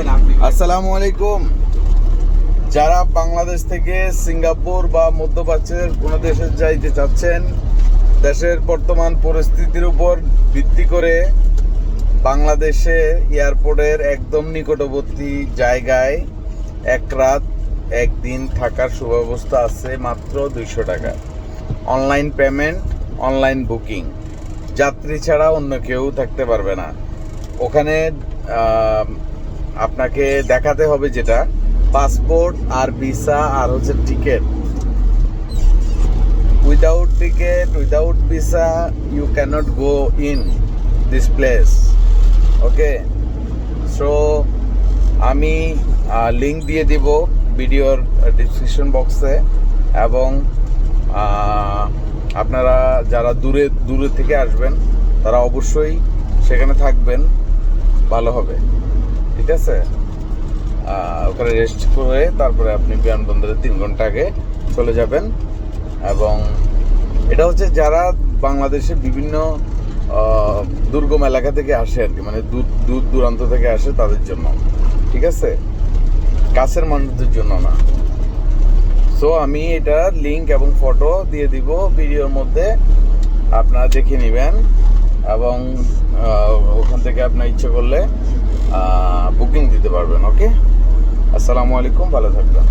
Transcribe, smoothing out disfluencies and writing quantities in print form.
আসসালামু আলাইকুম। যারা বাংলাদেশ থেকে সিঙ্গাপুর বা মধ্যপ্রাচ্যের কোনো দেশে যাইতে চাচ্ছেন, দেশের বর্তমান পরিস্থিতির উপর ভিত্তি করে বাংলাদেশে এয়ারপোর্টের একদম নিকটবর্তী জায়গায় এক রাত একদিন থাকার সুব্যবস্থা আছে মাত্র 200 টাকা। অনলাইন পেমেন্ট, অনলাইন বুকিং, যাত্রী ছাড়া অন্য কেউ থাকতে পারবে না। ওখানে আপনাকে দেখাতে হবে যেটা পাসপোর্ট আর ভিসা আর হচ্ছে ticket. Without ticket, without visa you can't go in this place. Okay, so আমি লিঙ্ক দিয়ে দিব ভিডিওর ডিসক্রিপশন বক্সে, এবং আপনারা যারা দূরে থেকে আসবেন তারা অবশ্যই সেখানে থাকবেন, ভালো হবে। ঠিক আছে, ওখানে রেস্ট করে তারপরে আপনি বিমানবন্দরে 3 ঘন্টা আগে চলে যাবেন। এবং এটা হচ্ছে যারা বাংলাদেশে বিভিন্ন দুর্গম এলাকা থেকে আসে আর কি, মানে দূর দূরান্ত থেকে আসে তাদের জন্য। ঠিক আছে, কাছের মানুষদের জন্য না। সো আমি এটার লিঙ্ক এবং ফটো দিয়ে দিব ভিডিওর মধ্যে, আপনারা দেখে নেবেন এবং ওখান থেকে আপনার ইচ্ছে করলে বুকিং দিতে পারবেন। ওকে, আসসালামু আলাইকুম, ভালো থাকবেন।